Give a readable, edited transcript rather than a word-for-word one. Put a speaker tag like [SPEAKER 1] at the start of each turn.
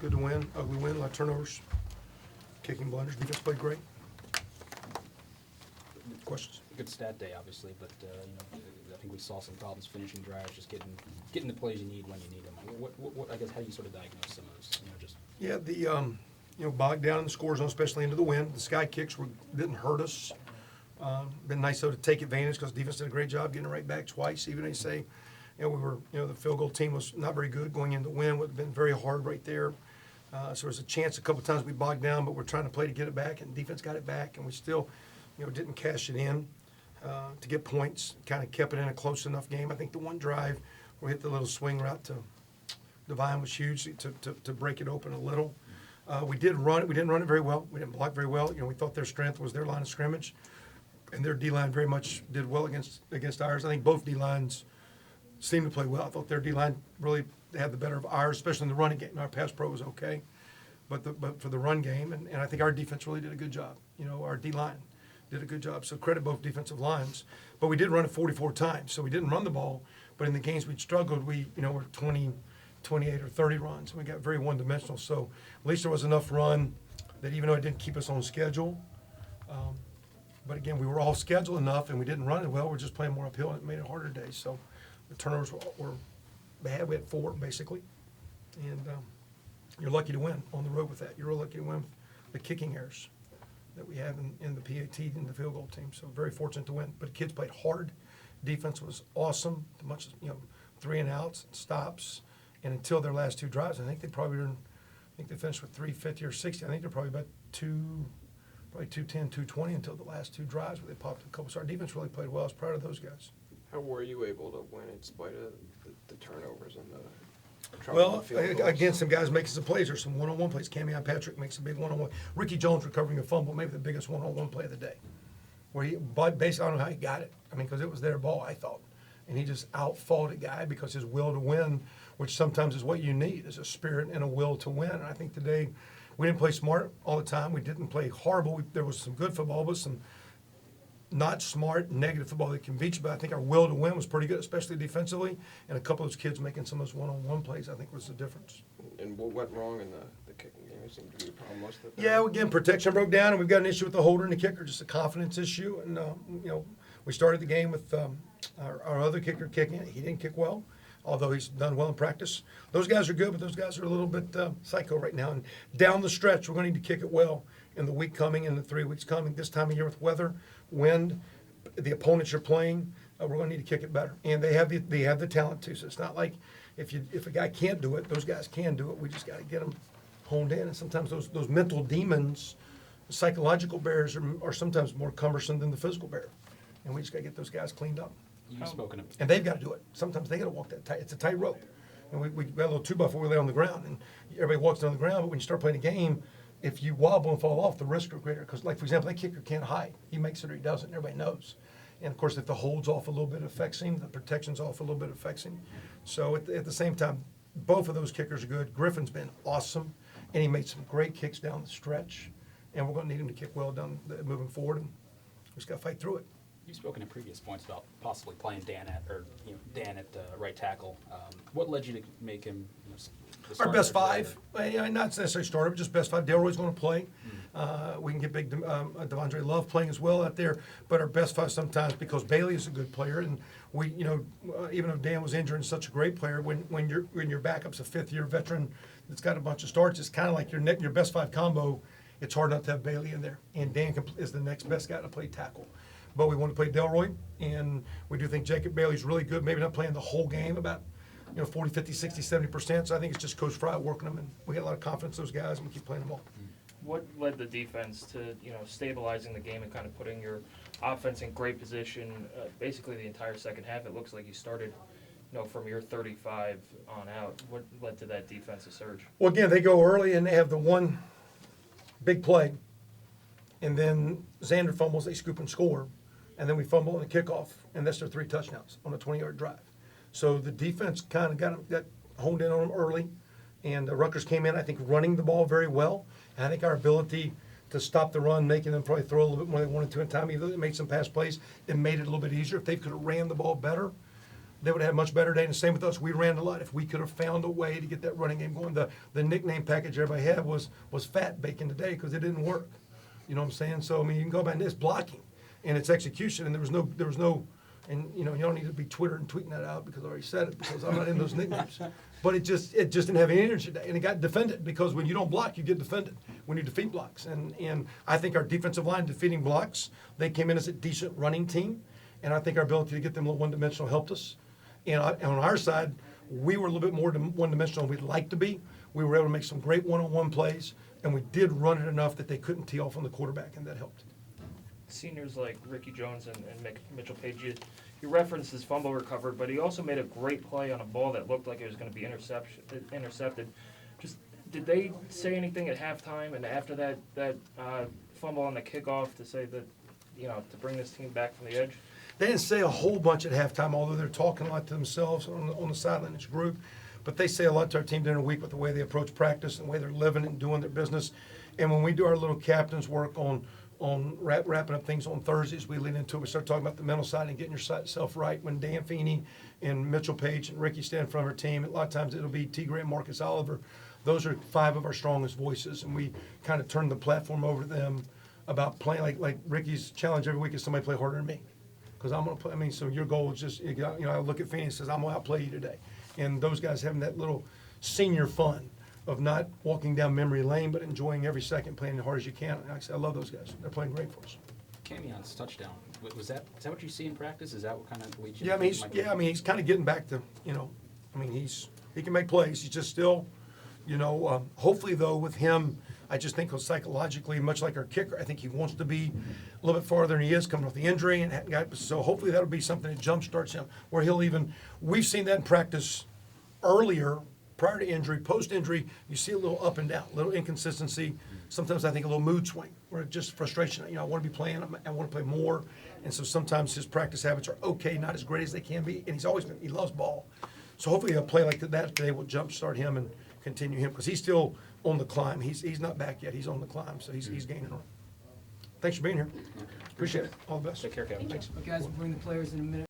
[SPEAKER 1] Good to win, ugly win, a lot of turnovers, kicking blunders. Defense played great. Questions?
[SPEAKER 2] Good stat day, obviously, but I think we saw some problems finishing drives, just getting the plays you need when you need them. What I guess, how do you sort of diagnose some of those? Just
[SPEAKER 1] Yeah, bogged down in the score zone, especially into the wind. The sky kicks didn't hurt us. Been nice though to take advantage because defense did a great job getting it right back twice. Even they say, the field goal team was not very good going into the wind. Would have been very hard right there. So there was a chance a couple times we bogged down, but we're trying to play to get it back, and defense got it back, and we still, didn't cash it in to get points. Kind of kept it in a close enough game. I think the one drive we hit the little swing route to Devine was huge to break it open a little. We did run it. We didn't run it very well. We didn't block very well. We thought their strength was their line of scrimmage, and their D-line very much did well against ours. I think both D-lines seemed to play well. I thought their D-line really had the better of ours, especially in the running game. Our pass pro was okay, but for the run game, and I think our defense really did a good job. Our D-line did a good job. So credit both defensive lines. But we did run it 44 times, so we didn't run the ball. But in the games we'd struggled, we were 20, 28 or 30 runs, and we got very one-dimensional. So at least there was enough run that even though it didn't keep us on schedule, but again, we were all scheduled enough, and we didn't run it well. We're just playing more uphill, and it made it harder today. So the turnovers were bad. We had 4, basically. And you're lucky to win on the road with that. You're real lucky to win with the kicking errors that we have in the PAT and the field goal team. So very fortunate to win. But the kids played hard. Defense was awesome. Much 3 and outs, stops, and until their last 2 drives, I think they finished with 350 or 60. I think they're probably about 210, 220 until the last 2 drives where they popped a couple. So our defense really played well. I was proud of those guys.
[SPEAKER 3] How were you able to win in spite of the turnovers and the trouble
[SPEAKER 1] Well,
[SPEAKER 3] with field goals?
[SPEAKER 1] again, some guys making some plays. There's some one-on-one plays. Camion Patrick makes a big one-on-one. Ricky Jones recovering a fumble, maybe the biggest one-on-one play of the day. Where basically, I don't know how he got it. Because it was their ball, I thought. And he just out-fought a guy because his will to win, which sometimes is what you need, is a spirit and a will to win. And I think today we didn't play smart all the time. We didn't play horrible. There was some good football, but some not smart, negative football that can beat you. But I think our will to win was pretty good, especially defensively. And a couple of those kids making some of those one-on-one plays, I think, was the difference.
[SPEAKER 3] And what went wrong in the kicking game? It seemed to be a problem most of the time.
[SPEAKER 1] Yeah, again, protection broke down, and we've got an issue with the holder and the kicker, just a confidence issue. And, we started the game with our other kicker kicking. He didn't kick well, although he's done well in practice. Those guys are good, but those guys are a little bit psycho right now. And down the stretch, we're going to need to kick it well in the week coming, in the 3 weeks coming. This time of year with weather, wind, the opponents you're playing, we're going to need to kick it better. And they have the talent too. So it's not like if a guy can't do it, those guys can do it. We just got to get them honed in. And sometimes those mental demons, psychological barriers are sometimes more cumbersome than the physical barrier. And we just got to get those guys cleaned up.
[SPEAKER 2] you've spoken of.
[SPEAKER 1] And they've got to do it. Sometimes they got to walk that tight. It's a tight rope. And we got a little 2x4 where we lay on the ground. And everybody walks on the ground, but when you start playing a game, if you wobble and fall off, the risks are greater. Because, like, for example, that kicker can't hide. He makes it or he doesn't. Everybody knows. And, of course, if the hold's off a little bit, it affects him. The protection's off a little bit, it affects him. So, at the same time, both of those kickers are good. Griffin's been awesome, and he made some great kicks down the stretch. And we're going to need him to kick well down moving forward. And we just got to fight through it.
[SPEAKER 2] You've spoken in previous points about possibly playing Dan at right tackle. What led you to make him the
[SPEAKER 1] Our
[SPEAKER 2] starter
[SPEAKER 1] best
[SPEAKER 2] today?
[SPEAKER 1] five, not necessarily starter, but just best five. Delroy's going to play. We can get big Devondre Love playing as well out there. But our best five sometimes, because Bailey is a good player, and we, even though Dan was injured and such a great player, when your backup's a fifth-year veteran that's got a bunch of starts, it's kind of like your best five combo. It's hard not to have Bailey in there, and Dan is the next best guy to play tackle. But we want to play Delroy, and we do think Jacob Bailey's really good. Maybe not playing the whole game, about 40, 50, 60, 70%. So I think it's just Coach Fry working them, and we got a lot of confidence in those guys, and we keep playing them all.
[SPEAKER 4] What led the defense to stabilizing the game and kind of putting your offense in great position? Basically, the entire second half, it looks like you started, from your 35 on out. What led to that defensive surge?
[SPEAKER 1] Well, again, they go early, and they have the one big play, and then Xander fumbles, they scoop and score, and then we fumble on the kickoff, and that's their 3 touchdowns on a 20-yard drive. So the defense kind of got honed in on them early, and Rutgers came in, I think, running the ball very well. And I think our ability to stop the run, making them probably throw a little bit more than they wanted to in time, even though they made some pass plays, it made it a little bit easier. If they could have ran the ball better, they would have had a much better day. And the same with us. We ran a lot. If we could have found a way to get that running game going, the nickname package everybody had was fat bacon today because it didn't work. You know what I'm saying? So, I mean, you can go back and it's blocking and it's execution. And there was no, and you don't need to be Twitter and tweeting that out because I already said it because I'm not in those nicknames. But it just didn't have any energy today. And it got defended because when you don't block, you get defended when you defeat blocks. And I think our defensive line defeating blocks, they came in as a decent running team. And I think our ability to get them a little one-dimensional helped us. And on our side, we were a little bit more one-dimensional than we'd like to be. We were able to make some great one-on-one plays, and we did run it enough that they couldn't tee off on the quarterback, and that helped.
[SPEAKER 4] Seniors like Ricky Jones and Mitchell Page, you referenced his fumble recovered, but he also made a great play on a ball that looked like it was going to be intercepted. Just did they say anything at halftime and after that fumble on the kickoff to say that, to bring this team back from the edge?
[SPEAKER 1] They didn't say a whole bunch at halftime, although they're talking a lot to themselves on the sideline as a group. But they say a lot to our team during the week with the way they approach practice and the way they're living and doing their business. And when we do our little captain's work on wrapping up things on Thursdays, we lean into it. We start talking about the mental side and getting yourself right. When Dan Feeney and Mitchell Page and Ricky stand in front of our team, a lot of times it'll be T. Graham, Marcus Oliver. Those are 5 of our strongest voices, and we kind of turn the platform over to them about playing. Like Ricky's challenge every week is somebody play harder than me. Because I'm going to play. I mean, so your goal is just, I look at Feeney and says, I'm going to outplay you today. And those guys having that little senior fun of not walking down memory lane, but enjoying every second, playing as hard as you can. And like I said, I love those guys. They're playing great for us.
[SPEAKER 2] Camion's touchdown. Is that what you see in practice? Is that what kind of way you?
[SPEAKER 1] Yeah, I mean, he's kind of getting back to, he can make plays. He's just still, hopefully though with him, I just think psychologically, much like our kicker, I think he wants to be a little bit farther than he is coming off the injury, and so hopefully that'll be something that jumpstarts him, where we've seen that in practice earlier, prior to injury, post-injury, you see a little up and down, a little inconsistency, sometimes I think a little mood swing, where it's just frustration, I want to be playing, I want to play more, and so sometimes his practice habits are okay, not as great as they can be, and he loves ball. So hopefully a play like that today will jumpstart him and continue him, because he's still on the climb. He's not back yet. He's on the climb, so he's gaining on. Thanks for being here. Appreciate it. All the best.
[SPEAKER 2] Take care, Kevin. Thanks.
[SPEAKER 5] Guys, we'll bring the players in a minute.